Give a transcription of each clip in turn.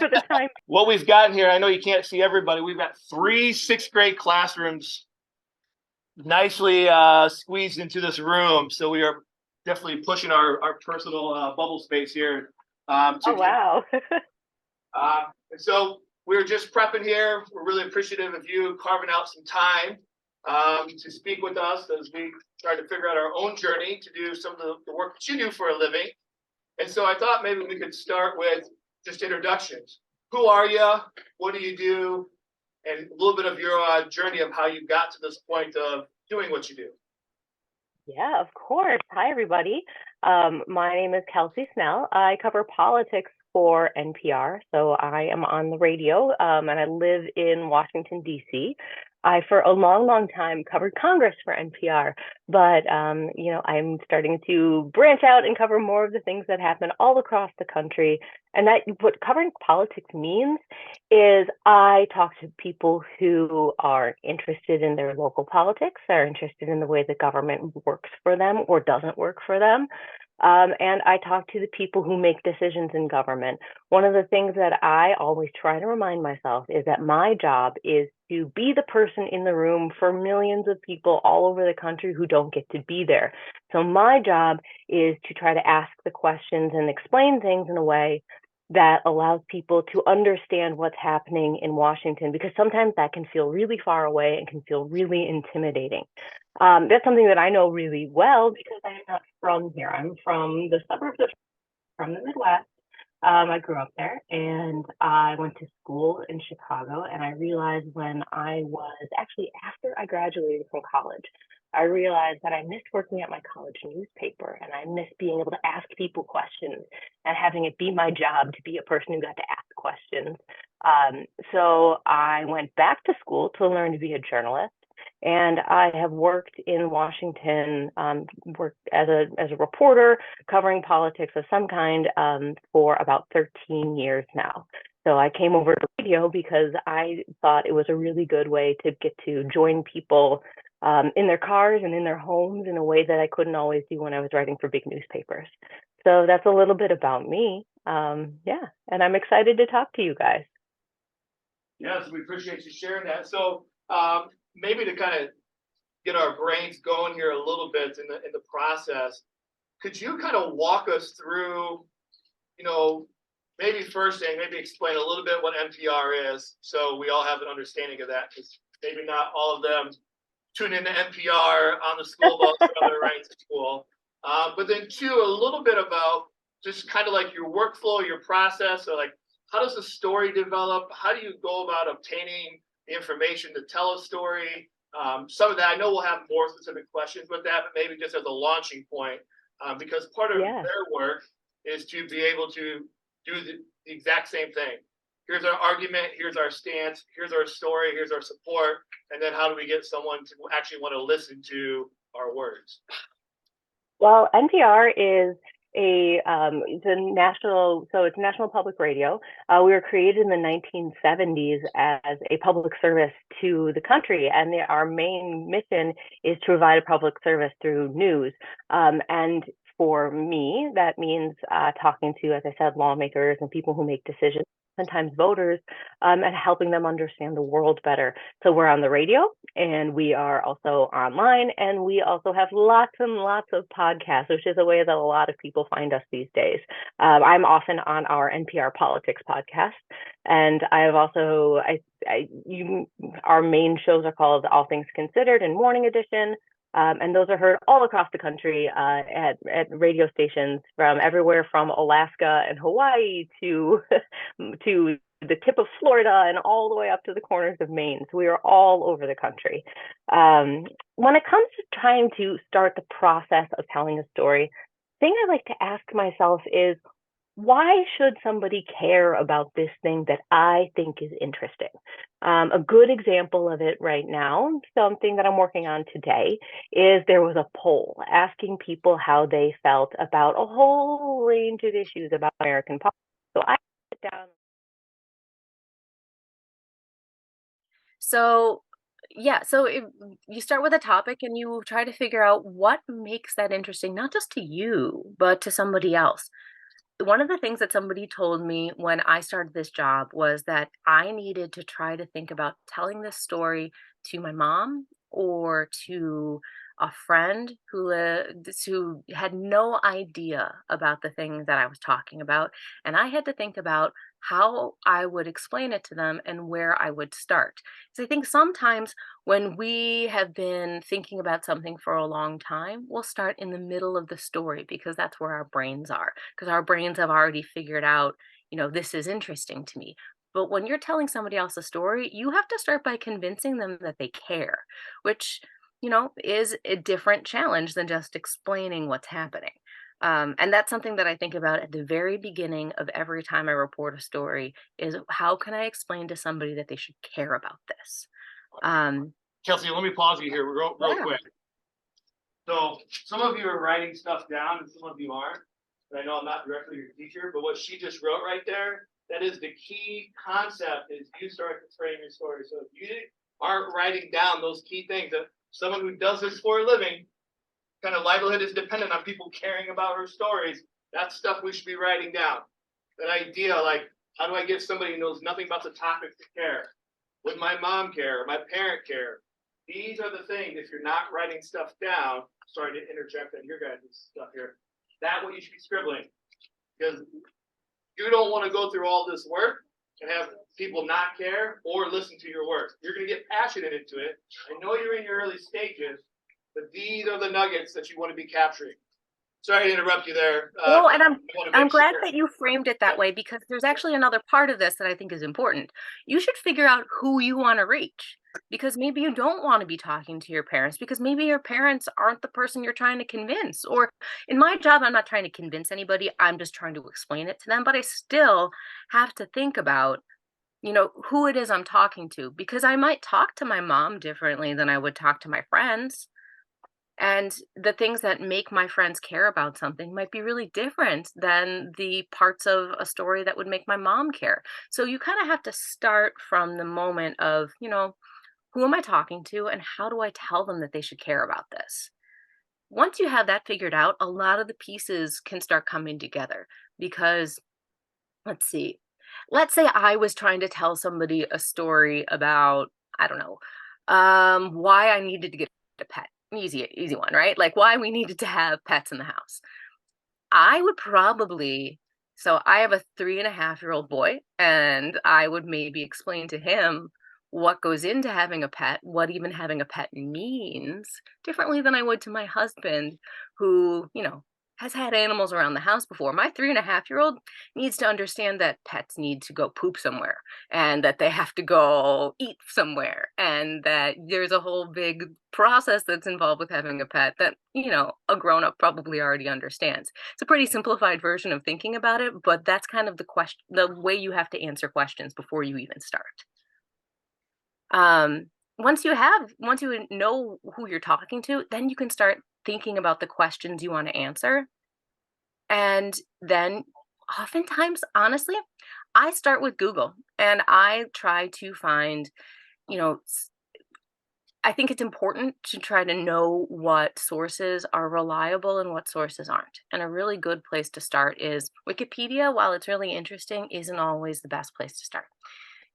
for the time. What we've gotten here, I know you can't see everybody. We've got 3 sixth grade classrooms nicely squeezed into this room. So we are definitely pushing our personal bubble space here. Wow. So we're just prepping here. We're really appreciative of you carving out some time to speak with us as we try to figure out our own journey to do some of the work that you do for a living. And so I thought maybe we could start with just introductions. Who are you? What do you do? And a little bit of your journey of how you got to this point of doing what you do. Yeah, of course. Hi, everybody. My name is Kelsey Snell. I cover politics for NPR. So I am on the radio and I live in Washington, D.C. I, for a long, long time, covered Congress for NPR, but I'm starting to branch out and cover more of the things that happen all across the country. And that what covering politics means is I talk to people who are interested in their local politics, are interested in the way the government works for them or doesn't work for them. And I talk to the people who make decisions in government. One of the things that I always try to remind myself is that my job is to be the person in the room for millions of people all over the country who don't get to be there. So my job is to try to ask the questions and explain things in a way that allows people to understand what's happening in Washington, because sometimes that can feel really far away and can feel really intimidating. That's something that I know really well because I'm not from here. I'm from the suburbs from the Midwest. I grew up there and I went to school in Chicago. And I realized when I was actually after I graduated from college, I realized that I missed working at my college newspaper and I missed being able to ask people questions and having it be my job to be a person who got to ask questions. So I went back to school to learn to be a journalist. And I have worked in Washington, worked as a reporter covering politics of some kind for about 13 years now. So I came over to radio because I thought it was a really good way to get to join people in their cars and in their homes in a way that I couldn't always do when I was writing for big newspapers. So that's a little bit about me. Yeah, and I'm excited to talk to you guys. Yes, we appreciate you sharing that. So maybe to kind of get our brains going here a little bit in the process, could you kind of walk us through, maybe first thing, maybe explain a little bit what NPR is, so we all have an understanding of that, because maybe not all of them tune into NPR on the school bus or other rides to school. But then two, a little bit about just kind of like your workflow, your process, or like how does a story develop? How do you go about obtaining the information to tell a story? Some of that, I know we'll have more specific questions with that, but maybe just as a launching point, because part of their work is to be able to do the exact same thing. Here's our argument, here's our stance, here's our story, here's our support, and then how do we get someone to actually want to listen to our words? Well, NPR is it's National Public Radio. We were created in the 1970s as a public service to the country, and our main mission is to provide a public service through news. And for me, that means talking to, as I said, lawmakers and people who make decisions, sometimes voters, and helping them understand the world better. So we're on the radio and we are also online, and we also have lots and lots of podcasts, which is a way that a lot of people find us these days. I'm often on our NPR Politics podcast, and I have also, our main shows are called All Things Considered and Morning Edition. And those are heard all across the country at radio stations from everywhere from Alaska and Hawaii to the tip of Florida and all the way up to the corners of Maine. So we are all over the country. When it comes to trying to start the process of telling a story, the thing I like to ask myself is, why should somebody care about this thing that I think is interesting? A good example of it right now, something that I'm working on today, is there was a poll asking people how they felt about a whole range of issues about American politics. So I sit down. So you start with a topic and you try to figure out what makes that interesting, not just to you, but to somebody else. one of the things that somebody told me when I started this job was that I needed to try to think about telling this story to my mom or to a friend who had no idea about the thing that I was talking about, and I had to think about how I would explain it to them and where I would start. So I think sometimes when we have been thinking about something for a long time, we'll start in the middle of the story because that's where our brains are, because our brains have already figured out, this is interesting to me. But when you're telling somebody else a story, you have to start by convincing them that they care, which, is a different challenge than just explaining what's happening. And that's something that I think about at the very beginning of every time I report a story is how can I explain to somebody that they should care about this? Um, Kelsey, let me pause you here real yeah. quick. So some of you are writing stuff down and some of you aren't. And I know I'm not directly your teacher, but what she just wrote right there, that is the key concept is you start to frame your story. So if you aren't writing down those key things, that someone who does this for a living, kind of livelihood is dependent on people caring about her stories. That's stuff we should be writing down. That idea, like, how do I get somebody who knows nothing about the topic to care? Would my mom care? My parent care? These are the things, if you're not writing stuff down, sorry to interject on your guys' stuff here, that's what you should be scribbling. Because you don't want to go through all this work and have people not care or listen to your work. You're going to get passionate into it. I know you're in your early stages, but these are the nuggets that you want to be capturing. Sorry to interrupt you there. No, and I'm glad sure. that you framed it that way because there's actually another part of this that I think is important. You should figure out who you want to reach because maybe you don't want to be talking to your parents because maybe your parents aren't the person you're trying to convince. Or in my job, I'm not trying to convince anybody. I'm just trying to explain it to them, but I still have to think about who it is I'm talking to because I might talk to my mom differently than I would talk to my friends. And the things that make my friends care about something might be really different than the parts of a story that would make my mom care. So you kind of have to start from the moment of, who am I talking to and how do I tell them that they should care about this? Once you have that figured out, a lot of the pieces can start coming together because let's see. Let's say I was trying to tell somebody a story about, I don't know, why I needed to get a pet. Easy one, right? Like why we needed to have pets in the house. I would probably, so I have a 3.5-year-old boy, and I would maybe explain to him what goes into having a pet, what even having a pet means, differently than I would to my husband, who, has had animals around the house before. My 3.5-year-old needs to understand that pets need to go poop somewhere and that they have to go eat somewhere and that there's a whole big process that's involved with having a pet that, a grown up probably already understands. It's a pretty simplified version of thinking about it, but that's kind of the way you have to answer questions before you even start. Um, once you know who you're talking to, then you can start thinking about the questions you want to answer. And then oftentimes, honestly, I start with Google and I try to find, you know, I think it's important to try to know what sources are reliable and what sources aren't. And a really good place to start is Wikipedia, while it's really interesting, isn't always the best place to start.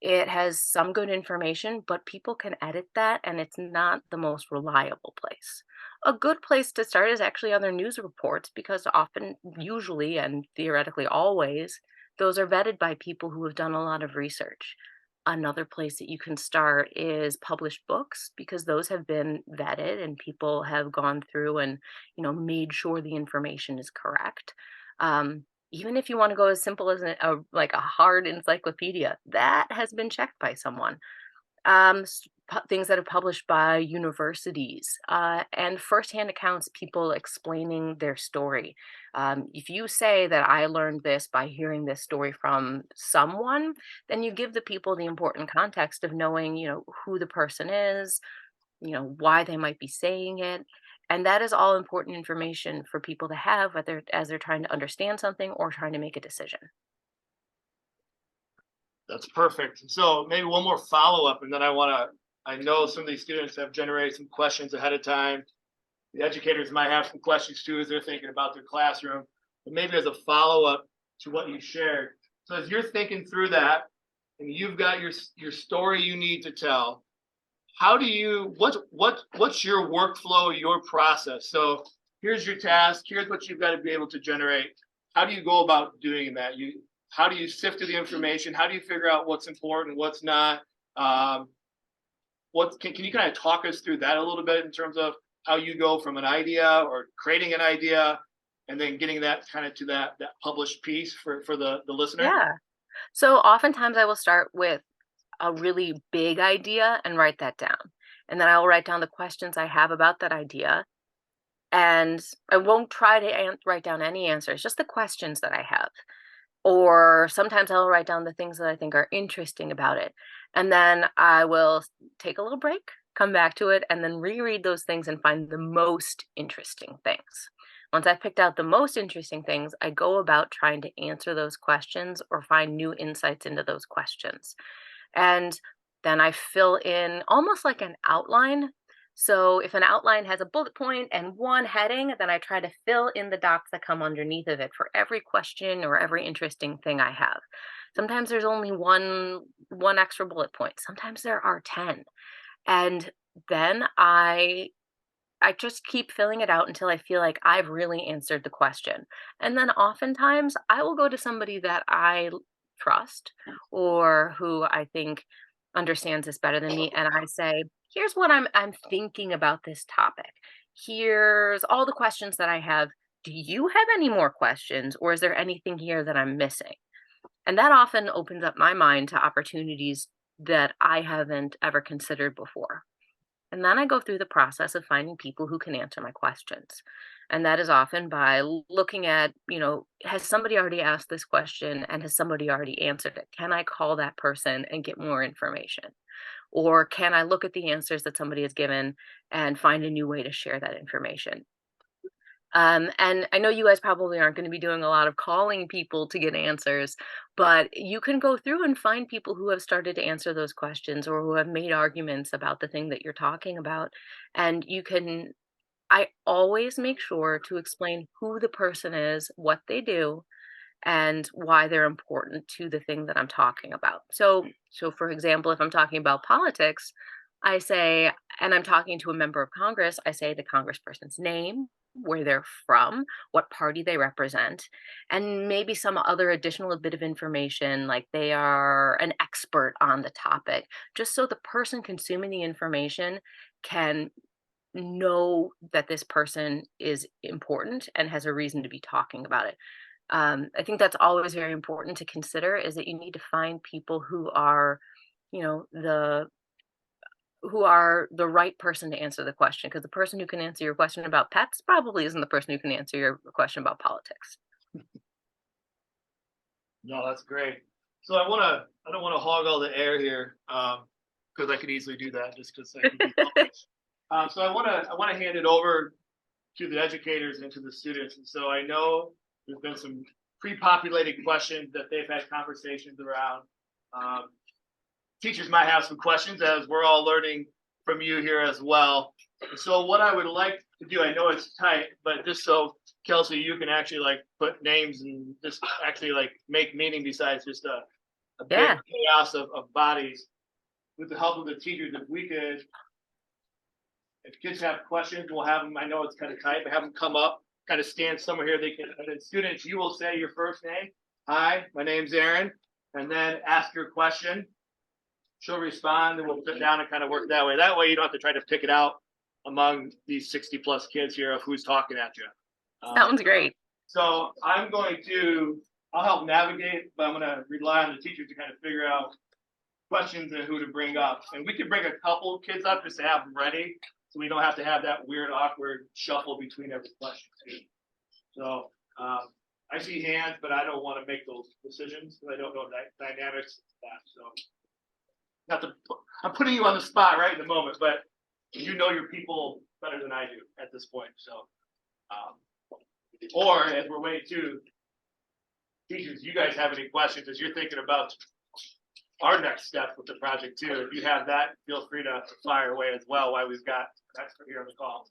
It has some good information, but people can edit that, and it's not the most reliable place. A good place to start is actually other news reports because often, usually, and theoretically always, those are vetted by people who have done a lot of research. Another place that you can start is published books because those have been vetted and people have gone through and made sure the information is correct. Um, Even if you want to go as simple as like a hard encyclopedia, that has been checked by someone. Things that are published by universities and firsthand accounts, people explaining their story. If you say that I learned this by hearing this story from someone, then you give the people the important context of knowing, who the person is, why they might be saying it. And that is all important information for people to have, whether as they're trying to understand something or trying to make a decision. That's perfect. So maybe one more follow-up, and then I know some of these students have generated some questions ahead of time. The educators might have some questions too as they're thinking about their classroom. But maybe as a follow-up, to what you shared. So as you're thinking through that, and you've got your story you need to tell, how do you what's your workflow, your process? So here's your task, here's what you've got to be able to generate. How do you go about doing that? How do you sift through the information? How do you figure out what's important, what's not? Can you kind of talk us through that a little bit in terms of how you go from an idea or creating an idea and then getting that kind of to that published piece for the listener? Yeah. So oftentimes I will start with a really big idea and write that down. And then I will write down the questions I have about that idea. And I won't try to write down any answers, just the questions that I have. Or sometimes I'll write down the things that I think are interesting about it. And then I will take a little break, come back to it, and then reread those things and find the most interesting things. Once I've picked out the most interesting things, I go about trying to answer those questions or find new insights into those questions. And then I fill in almost like an outline. So if an outline has a bullet point and one heading, then I try to fill in the dots that come underneath of it for every question or every interesting thing I have. Sometimes there's only one extra bullet point. Sometimes there are 10. And then I just keep filling it out until I feel like I've really answered the question. And then oftentimes I will go to somebody that I trust or who I think understands this better than me, and I say, here's what I'm thinking about this topic. Here's all the questions that I have. Do you have any more questions, or is there anything here that I'm missing? And that often opens up my mind to opportunities that I haven't ever considered before. And then I go through the process of finding people who can answer my questions. And that is often by looking at, has somebody already asked this question and has somebody already answered it? Can I call that person and get more information? Or can I look at the answers that somebody has given and find a new way to share that information? And I know you guys probably aren't going to be doing a lot of calling people to get answers, but you can go through and find people who have started to answer those questions or who have made arguments about the thing that you're talking about. And I always make sure to explain who the person is, what they do, and why they're important to the thing that I'm talking about. So for example, if I'm talking about politics, I say, and I'm talking to a member of Congress, I say the congressperson's name, where they're from, what party they represent, and maybe some other additional bit of information like they are an expert on the topic, just so the person consuming the information can know that this person is important and has a reason to be talking about it. I think that's always very important to consider is that you need to find people who are, you know, the right person to answer the question, because the person who can answer your question about pets probably isn't the person who can answer your question about politics. No, that's great. So I don't want to hog all the air here, because I could easily do that just because I can be selfish. So I want to hand it over to the educators and to the students. And so I know there's been some pre-populated questions that they've had conversations around. Teachers might have some questions as we're all learning from you here as well. So what I would like to do, I know it's tight, but just so Kelsey, you can actually like put names and just actually like make meaning besides just a big chaos of bodies. With the help of the teachers, if kids have questions, we'll have them. I know it's kind of tight, but have them come up, kind of stand somewhere here. And then students, you will say your first name. Hi, my name's Aaron, and then ask your question. She'll respond, and we'll sit down and kind of work that way. That way, you don't have to try to pick it out among these 60 plus kids here of who's talking at you. Sounds great. So I'll help navigate, but I'm going to rely on the teachers to kind of figure out questions and who to bring up. And we can bring a couple kids up just to have them ready, so we don't have to have that weird, awkward shuffle between every question too. So I see hands, but I don't want to make those decisions because I don't know the dynamics of that. So I'm putting you on the spot right in the moment, but you know your people better than I do at this point. So, or as we're waiting too, teachers, you guys have any questions as you're thinking about our next step with the project too? If you have that, feel free to fire away as well while we've got an expert here on the call.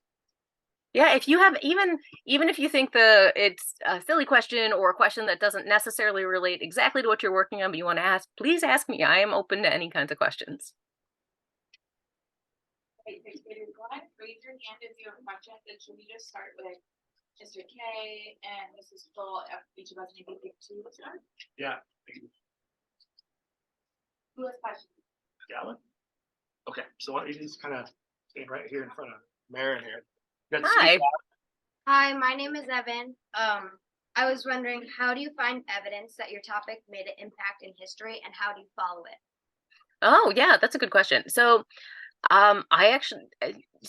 Yeah, if you have even if you think it's a silly question or a question that doesn't necessarily relate exactly to what you're working on, but you want to ask, please ask me. I am open to any kinds of questions. Hey, go ahead, raise your hand if you have a question. Then should we just start with Mr. K and Mrs. Full? Each of us maybe pick two to start. Yeah. Who has questions? Galen? Okay, so why don't you just kind of stand right here in front of Marin here. Hi. Hi, my name is Evan. I was wondering, how do you find evidence that your topic made an impact in history, and how do you follow it? Oh, yeah, that's a good question. So, so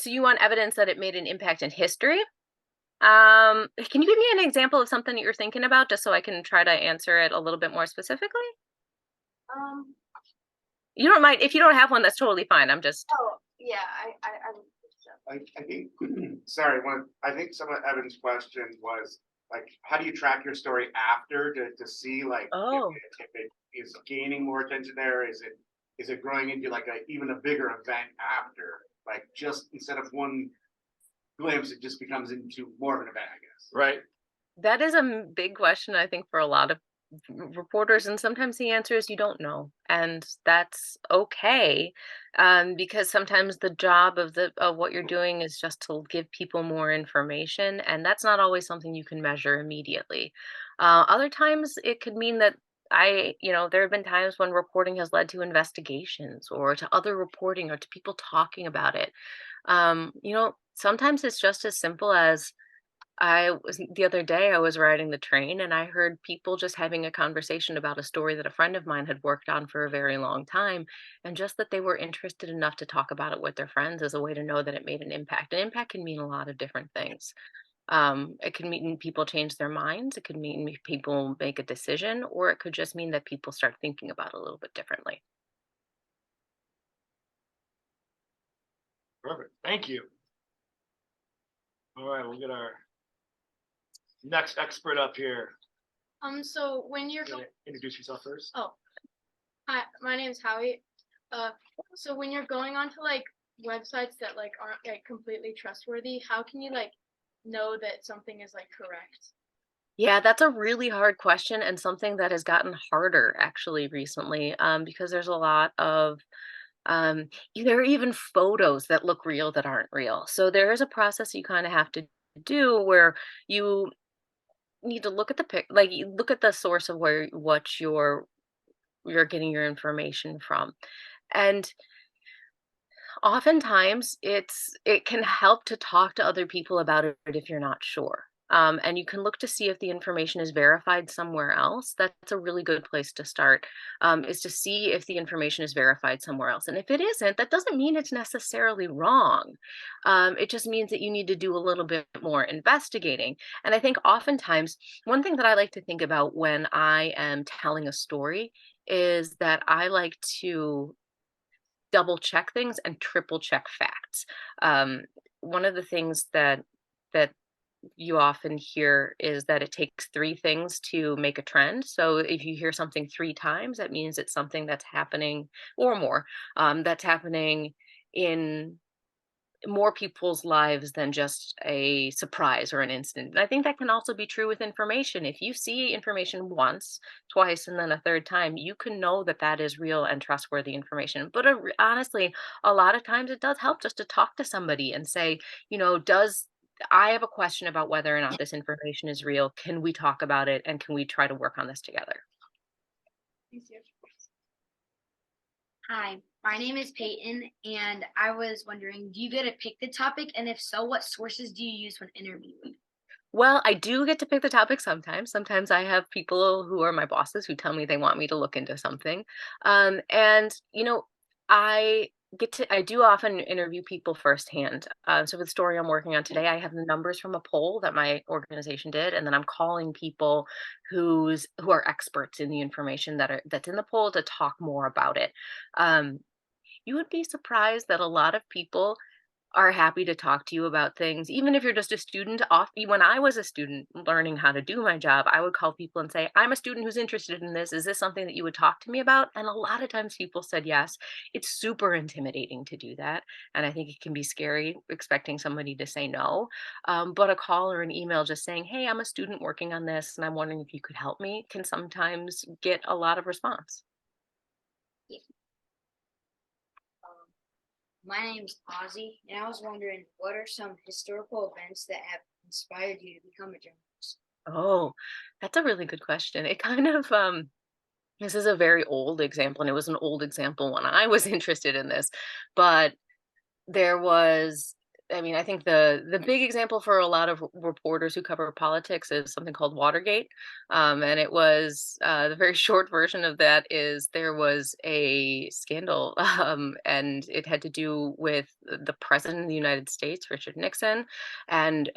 you want evidence that it made an impact in history? Can you give me an example of something that you're thinking about, just so I can try to answer it a little bit more specifically? Um, You don't mind if you don't have one, that's totally fine. I'm just yeah, I would think so. I think, sorry, I think some of Evan's questions was like, how do you track your story after to see like Oh. if it is gaining more attention there? Is it growing into like even a bigger event after? Like just instead of one glimpse, it just becomes into more of an event, I guess. Right. That is a big question, I think, for a lot of reporters, and sometimes the answer is you don't know, and that's okay, because sometimes the job of what you're doing is just to give people more information, and that's not always something you can measure immediately. Other times, it could mean that there have been times when reporting has led to investigations or to other reporting or to people talking about it. Sometimes it's just as simple as the other day I was riding the train and I heard people just having a conversation about a story that a friend of mine had worked on for a very long time, and just that they were interested enough to talk about it with their friends as a way to know that it made an impact. An impact can mean a lot of different things. It could mean people change their minds, it could mean people make a decision, or it could just mean that people start thinking about it a little bit differently. Perfect. Thank you. All right, we'll get our next expert up here. So when you're Introduce yourself first. hi, my name is Howie. So when you're going onto like websites that like aren't like completely trustworthy, how can you like know that something is like correct? Yeah, that's a really hard question, and something that has gotten harder actually recently, because there's a lot of there are even photos that look real that aren't real. So there is a process you kind of have to do where you need to look at the like you look at the source of where what you're getting your information from. And oftentimes it can help to talk to other people about it if you're not sure. And you can look to see if the information is verified somewhere else. That's a really good place to start, is to see if the information is verified somewhere else. And if it isn't, that doesn't mean it's necessarily wrong. It just means that you need to do a little bit more investigating. And I think oftentimes, one thing that I like to think about when I am telling a story is that I like to double check things and triple check facts. One of the things that you often hear is that it takes three things to make a trend. So if you hear something three times, that means it's something that's happening or more, that's happening in more people's lives than just a surprise or an instant. And I think that can also be true with information. If you see information once, twice, and then a third time, you can know that that is real and trustworthy information. But honestly, a lot of times it does help just to talk to somebody and say, does I have a question about whether or not this information is real. Can we talk about it, and can we try to work on this together? Hi, my name is Peyton, and I was wondering, do you get to pick the topic? And if so, what sources do you use when interviewing? Well, I do get to pick the topic sometimes. Sometimes I have people who are my bosses who tell me they want me to look into something. And, I I do often interview people firsthand. So with the story I'm working on today, I have the numbers from a poll that my organization did, and then I'm calling people who are experts in the information that's in the poll to talk more about it. Um, you would be surprised that a lot of people are happy to talk to you about things, even if you're just a student. When I was a student learning how to do my job, I would call people and say, I'm a student who's interested in this. Is this something that you would talk to me about? And a lot of times people said yes. It's super intimidating to do that. And I think it can be scary expecting somebody to say no. But a call or an email just saying, hey, I'm a student working on this and I'm wondering if you could help me, can sometimes get a lot of response. My name's Ozzy, and I was wondering, what are some historical events that have inspired you to become a journalist? Oh, that's a really good question. It kind of this is a very old example, and it was an old example when I was interested in this, but there was, I mean, I think the big example for a lot of reporters who cover politics is something called Watergate. And it was, the very short version of that is there was a scandal, and it had to do with the president of the United States, Richard Nixon. And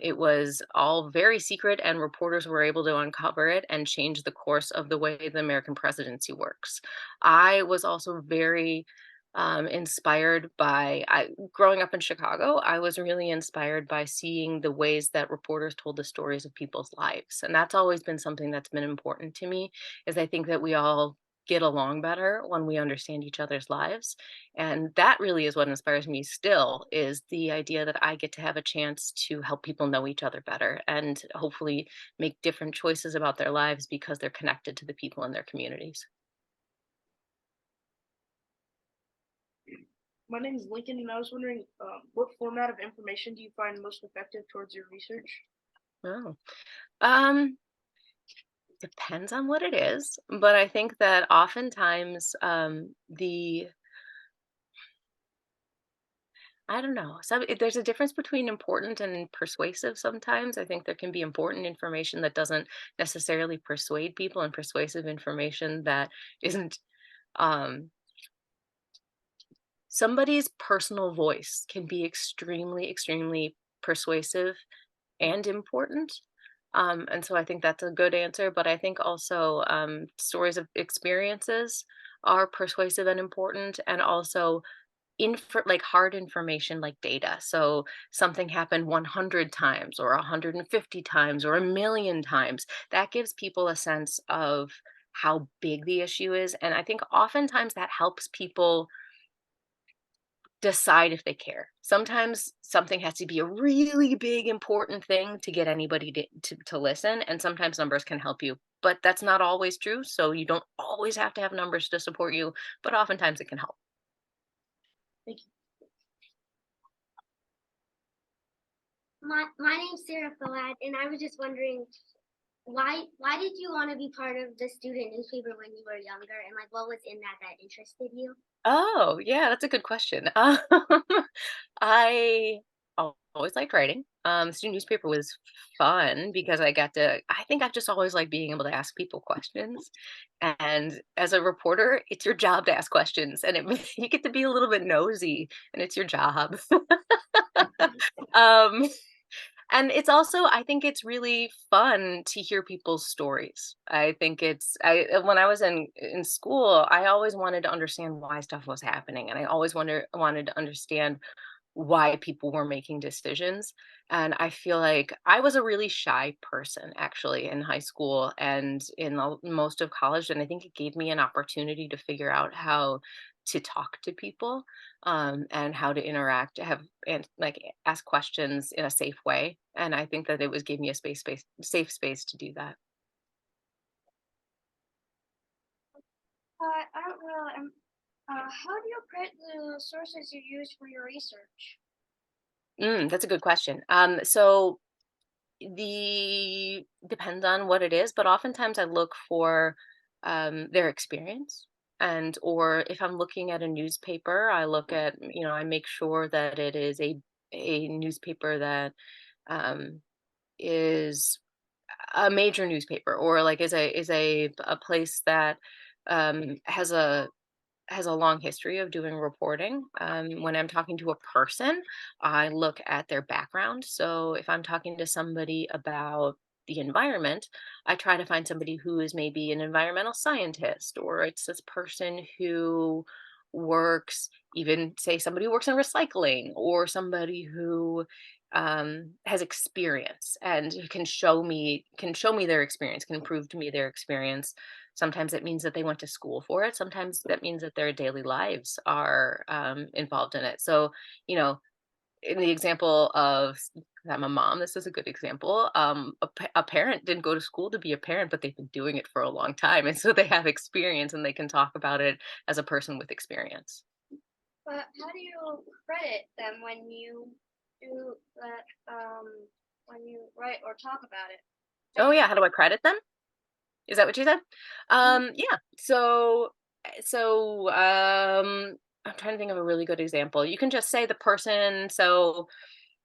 it was all very secret, and reporters were able to uncover it and change the course of the way the American presidency works. I was also very inspired by growing up in Chicago. I was really inspired by seeing the ways that reporters told the stories of people's lives, and that's always been something that's been important to me. Is I think that we all get along better when we understand each other's lives, and that really is what inspires me still, is the idea that I get to have a chance to help people know each other better and hopefully make different choices about their lives because they're connected to the people in their communities. My name is Lincoln, and I was wondering what format of information do you find most effective towards your research? Oh. Um, Depends on what it is, but I think that oftentimes, I don't know. There's a difference between important and persuasive sometimes. I think there can be important information that doesn't necessarily persuade people, and persuasive information that isn't. Um, Somebody's personal voice can be extremely, extremely persuasive and important. And so I think that's a good answer. But I think also stories of experiences are persuasive and important, and also like hard information like data. So something happened 100 times or 150 times or a million times. That gives people a sense of how big the issue is. And I think oftentimes that helps people decide if they care. Sometimes something has to be a really big important thing to get anybody to listen, and sometimes numbers can help you. But that's not always true, so you don't always have to have numbers to support you, but oftentimes it can help. Thank you. My name's Sarah Fallad, and I was just wondering why did you want to be part of the student newspaper when you were younger, and like what was in that interested you? Oh, yeah, that's a good question. I always liked writing. Student newspaper was fun because I think I've just always liked being able to ask people questions. And as a reporter, it's your job to ask questions, and you get to be a little bit nosy, and it's your job. um, and it's also, I think it's really fun to hear people's stories. I think when I was in school, I always wanted to understand why stuff was happening, and I always wanted to understand why people were making decisions. And I feel like I was a really shy person actually in high school and in most of college. And I think it gave me an opportunity to figure out how to talk to people, and how to interact, and like ask questions in a safe way. And I think that it was gave me a safe space to do that. I don't know. How do you print the sources you use for your research? That's a good question. So the depends on what it is, but oftentimes I look for their experience. And or if I'm looking at a newspaper, I look at, I make sure that it is a newspaper that um, is a major newspaper, or like is a place that has a long history of doing reporting. When I'm talking to a person, I look at their background. So if I'm talking to somebody about the environment, I try to find somebody who is maybe an environmental scientist, or it's this person who works, even say somebody who works in recycling, or somebody who has experience and who can show me their experience, can prove to me their experience. Sometimes it means that they went to school for it. Sometimes that means that their daily lives are involved in it. So, you know, in the example of, I'm a mom, this is a good example. A parent didn't go to school to be a parent, but they've been doing it for a long time. And so they have experience and they can talk about it as a person with experience. But how do you credit them when you do that, when you write or talk about it? Oh, yeah. How do I credit them? Is that what you said? Yeah. So I'm trying to think of a really good example. You can just say the person. So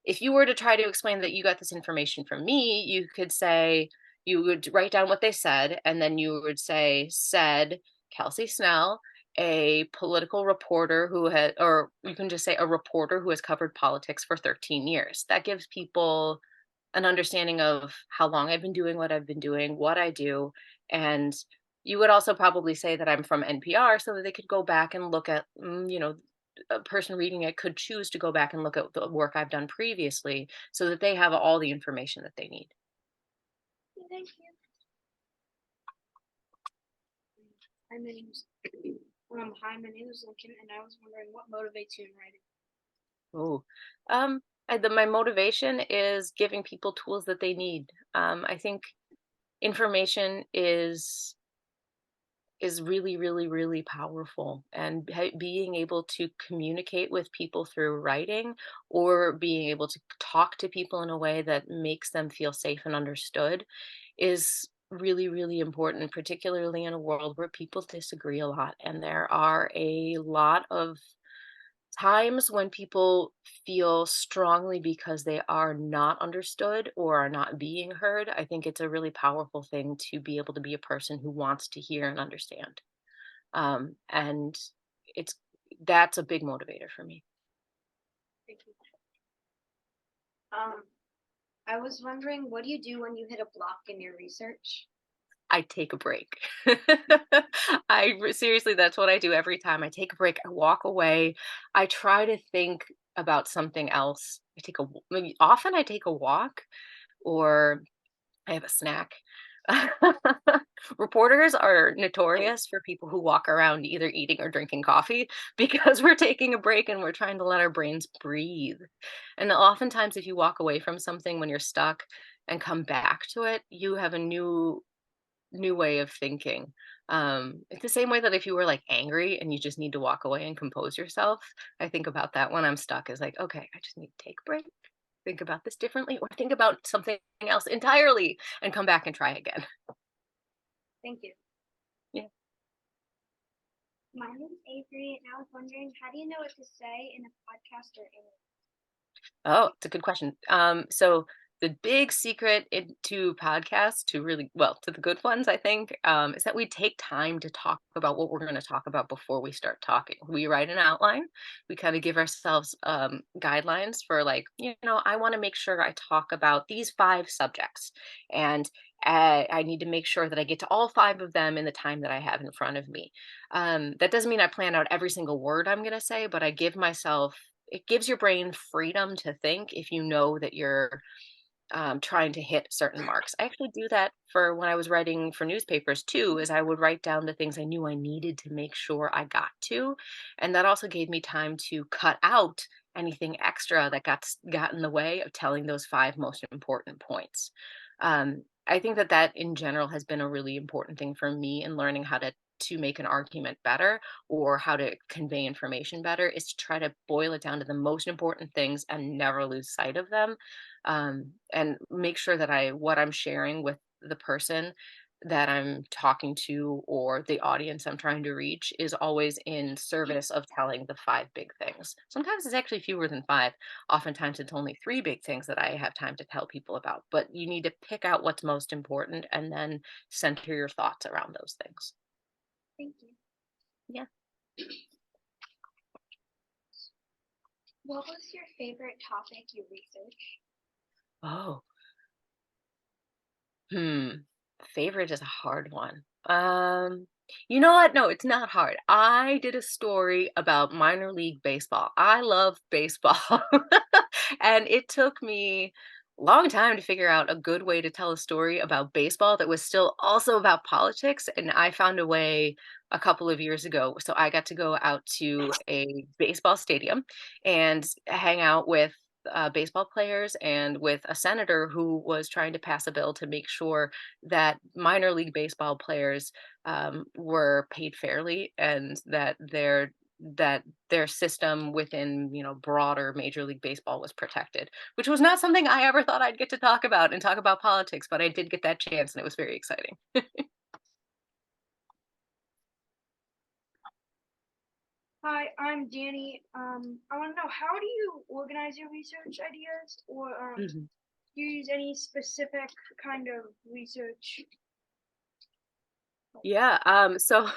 if you were to try to explain that you got this information from me, you could say, you would write down what they said, and then you would say, said Kelsey Snell, a political reporter who had, or you can just say a reporter who has covered politics for 13 years. That gives people an understanding of how long I've been doing what I've been doing, what I do. And you would also probably say that I'm from NPR so that they could go back and look at, a person reading it could choose to go back and look at the work I've done previously so that they have all the information that they need. Thank you. Hi, my name is Lincoln, and I was wondering what motivates you in writing. Oh, my motivation is giving people tools that they need. I think information is really, really, really powerful. And being able to communicate with people through writing, or being able to talk to people in a way that makes them feel safe and understood, is really, really important, particularly in a world where people disagree a lot. And there are a lot of times when people feel strongly because they are not understood or are not being heard. I think it's a really powerful thing to be able to be a person who wants to hear and understand. And it's that's a big motivator for me. Thank you. I was wondering, what do you do when you hit a block in your research? I take a break. Seriously, that's what I do every time. I take a break, I walk away, I try to think about something else. Often I take a walk, or I have a snack. Reporters are notorious for people who walk around either eating or drinking coffee because we're taking a break and we're trying to let our brains breathe. And oftentimes, if you walk away from something when you're stuck and come back to it, you have a new way of thinking. It's the same way that if you were like angry and you just need to walk away and compose yourself, I think about that when I'm stuck, is like, okay, I just need to take a break, think about this differently, or think about something else entirely and come back and try again. Thank you. Yeah. My name's Avery, and I was wondering, how do you know what to say in a podcast or in Oh, it's a good question. So the big secret into podcasts, to the good ones, I think, is that we take time to talk about what we're going to talk about before we start talking. We write an outline. We kind of give ourselves guidelines for, like, I want to make sure I talk about these 5 subjects, and I need to make sure that I get to all 5 of them in the time that I have in front of me. That doesn't mean I plan out every single word I'm going to say, but it gives your brain freedom to think if you know that you're trying to hit certain marks. I actually do that for when I was writing for newspapers too, is I would write down the things I knew I needed to make sure I got to. And that also gave me time to cut out anything extra that got in the way of telling those 5 most important points. I think that in general has been a really important thing for me in learning how to make an argument better, or how to convey information better, is to try to boil it down to the most important things and never lose sight of them, and make sure that what I'm sharing with the person that I'm talking to, or the audience I'm trying to reach, is always in service of telling the 5 big things. Sometimes it's actually fewer than 5. Oftentimes it's only 3 big things that I have time to tell people about. But you need to pick out what's most important and then center your thoughts around those things. Thank you. Yeah. What was your favorite topic you researched? Oh. Favorite is a hard one. You know what? No, it's not hard. I did a story about minor league baseball. I love baseball. And it took me a long time to figure out a good way to tell a story about baseball that was still also about politics. And I found a way a couple of years ago. So I got to go out to a baseball stadium and hang out with baseball players and with a senator who was trying to pass a bill to make sure that minor league baseball players were paid fairly and that their system within broader Major League Baseball was protected, which was not something I ever thought I'd get to talk about and talk about politics, but I did get that chance and it was very exciting. Hi, I'm Danny. I want to know, how do you organize your research ideas, or Mhm. do you use any specific kind of research? Yeah, so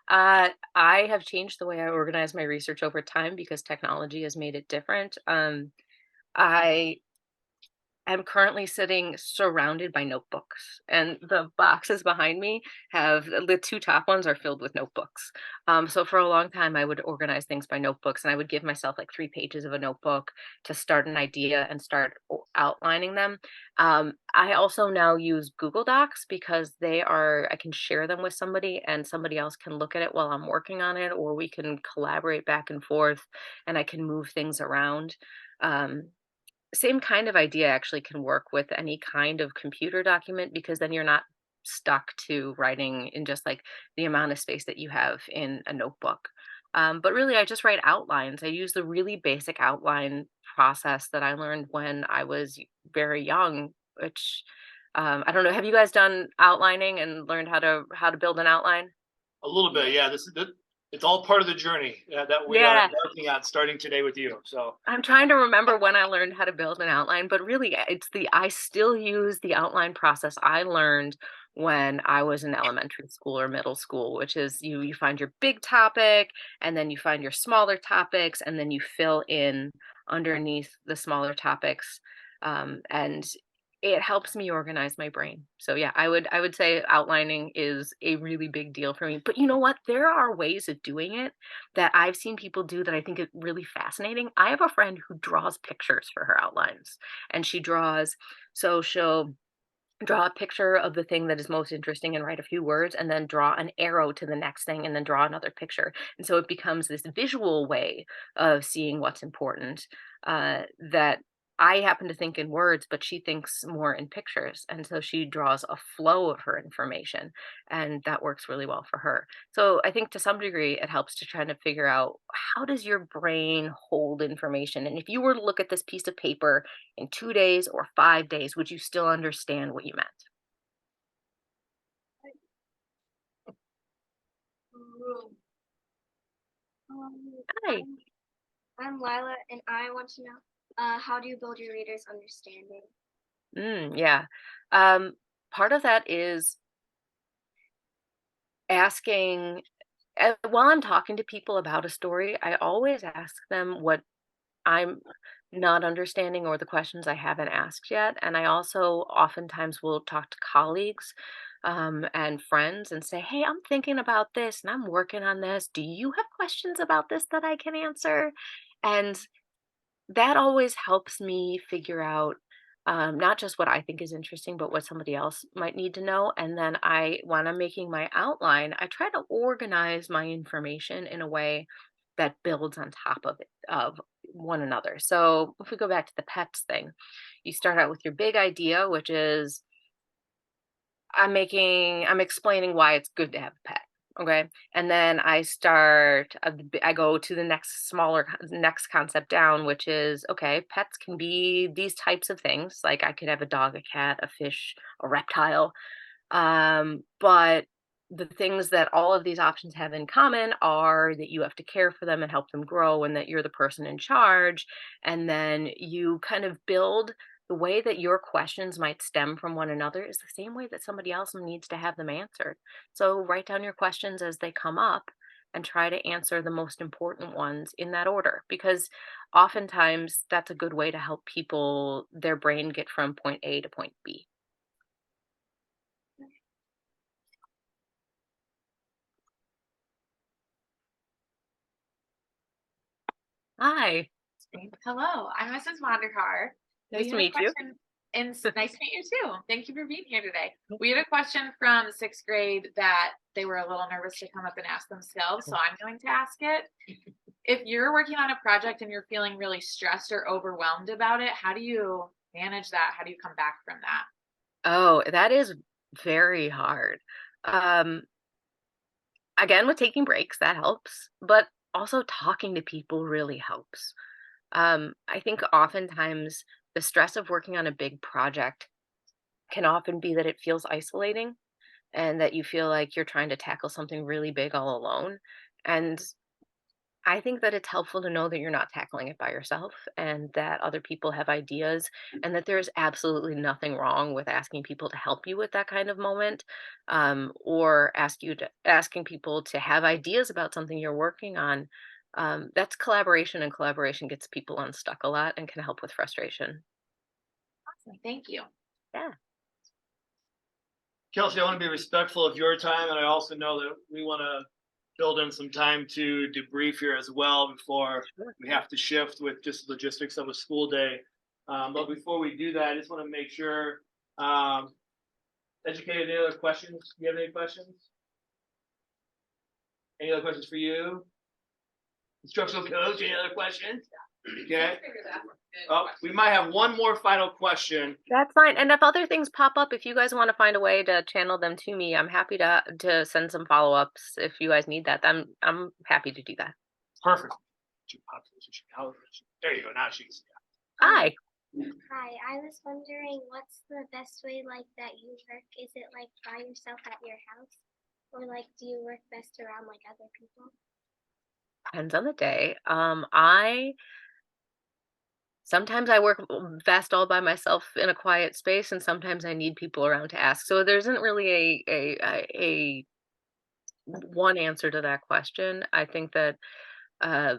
I have changed the way I organize my research over time because technology has made it different. I I'm currently sitting surrounded by notebooks, and the boxes behind me have the two top ones are filled with notebooks. So for a long time, I would organize things by notebooks, and I would give myself like 3 pages of a notebook to start an idea and start outlining them. I also now use Google Docs because I can share them with somebody, and somebody else can look at it while I'm working on it, or we can collaborate back and forth, and I can move things around. Um, Same kind of idea actually can work with any kind of computer document because then you're not stuck to writing in just like the amount of space that you have in a notebook. But really, I just write outlines. I use the really basic outline process that I learned when I was very young, which I don't know. Have you guys done outlining and learned how to build an outline? A little bit, yeah. It's all part of the journey that we are Yeah, embarking on starting today with you. So I'm trying to remember when I learned how to build an outline, but really I still use the outline process I learned when I was in elementary school or middle school, which is you find your big topic and then you find your smaller topics and then you fill in underneath the smaller topics. And it helps me organize my brain. So yeah, I would say outlining is a really big deal for me. But you know what? There are ways of doing it that I've seen people do that I think is really fascinating. I have a friend who draws pictures for her outlines, and she'll draw a picture of the thing that is most interesting and write a few words, and then draw an arrow to the next thing, and then draw another picture. And so it becomes this visual way of seeing what's important that I happen to think in words, but she thinks more in pictures. And so she draws a flow of her information, and that works really well for her. So I think to some degree, it helps to try to figure out how does your brain hold information? And if you were to look at this piece of paper in 2 days or 5 days, would you still understand what you meant? Hi. I'm, I'm Lila, and I want to know, how do you build your readers' understanding? Yeah. Um, Part of that is asking, while I'm talking to people about a story, I always ask them what I'm not understanding or the questions I haven't asked yet. And I also oftentimes will talk to colleagues and friends and say, hey, I'm thinking about this and I'm working on this. Do you have questions about this that I can answer? And that always helps me figure out not just what I think is interesting, but what somebody else might need to know. And then when I'm making my outline, I try to organize my information in a way that builds on top of one another. So if we go back to the pets thing, you start out with your big idea, which is I'm explaining why it's good to have a pet. Okay. And then I go to the next concept down, which is okay, pets can be these types of things. Like I could have a dog, a cat, a fish, a reptile. But the things that all of these options have in common are that you have to care for them and help them grow, and that you're the person in charge. And then you kind of build the way that your questions might stem from one another is the same way that somebody else needs to have them answered. So write down your questions as they come up and try to answer the most important ones in that order, because oftentimes that's a good way to help people their brain get from point A to point B. Hi. Hello, I'm Mrs. Mondekar. Nice We to had a meet you. question, and nice to meet you too. Thank you for being here today. We had a question from sixth grade that they were a little nervous to come up and ask themselves, so I'm going to ask it. If you're working on a project and you're feeling really stressed or overwhelmed about it, how do you manage that? How do you come back from that? Oh, that is very hard. Um, Again, with taking breaks, that helps, but also talking to people really helps. I think oftentimes the stress of working on a big project can often be that it feels isolating and that you feel like you're trying to tackle something really big all alone. And I think that it's helpful to know that you're not tackling it by yourself and that other people have ideas and that there's absolutely nothing wrong with asking people to help you with that kind of moment, or asking people to have ideas about something you're working on. That's collaboration, and collaboration gets people unstuck a lot and can help with frustration. Awesome. Thank you. Yeah. Kelsey, I want to be respectful of your time, and I also know that we want to build in some time to debrief here as well before we have to shift with just logistics of a school day. But before we do that, I just want to make sure, educated, any other questions? Do you have any questions? Any other questions for you? Instructional coach, any other questions? Okay. Oh, we might have one more final question. That's fine. And if other things pop up, if you guys want to find a way to channel them to me, I'm happy to send some follow-ups if you guys need that. I'm happy to do that. Perfect. There you go. Now she's. Hi. Hi, I was wondering what's the best way like that you work? Is it like by yourself at your house? Or like do you work best around like other people? Depends on the day. I sometimes I work best all by myself in a quiet space, and sometimes I need people around to ask. So there isn't really a one answer to that question. I think that uh,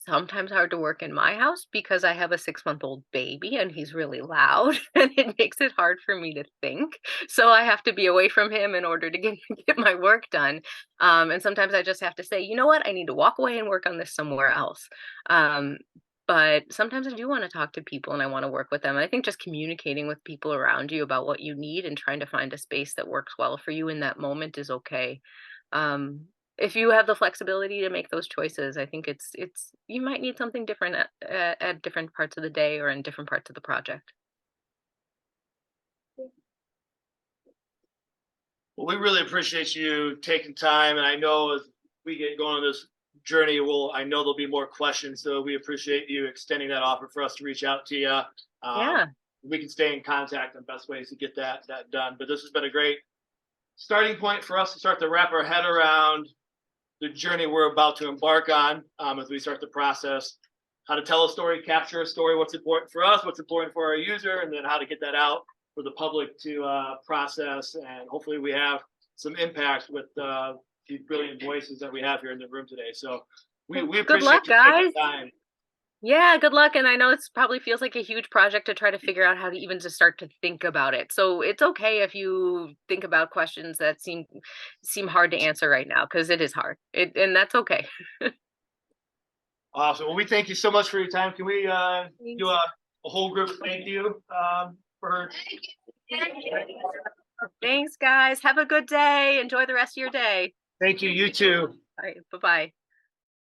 sometimes hard to work in my house because I have a 6-month-old baby and he's really loud and it makes it hard for me to think. So I have to be away from him in order to get my work done. And sometimes I just have to say, you know what, I need to walk away and work on this somewhere else. Um, but sometimes I do want to talk to people and I want to work with them. I think just communicating with people around you about what you need and trying to find a space that works well for you in that moment is okay. Um, if you have the flexibility to make those choices, I think it's you might need something different at different parts of the day or in different parts of the project. Well, we really appreciate you taking time, and I know as we get going on this journey, I know there'll be more questions, so we appreciate you extending that offer for us to reach out to you. Yeah. We can stay in contact on best ways to get that done. But this has been a great starting point for us to start to wrap our head around the journey we're about to embark on, as we start the process, how to tell a story, capture a story, what's important for us, what's important for our user, and then how to get that out for the public to process. And hopefully we have some impact with the brilliant voices that we have here in the room today. So we Good appreciate luck, you guys. taking time. Yeah, good luck. And I know it's probably feels like a huge project to try to figure out how to even just start to think about it. So it's okay if you think about questions that seem hard to answer right now, because it is hard. And that's okay. Awesome. Well, we thank you so much for your time. Can we do a whole group thank you for her? Thanks, guys. Have a good day. Enjoy the rest of your day. Thank you. You too. All right. Bye-bye.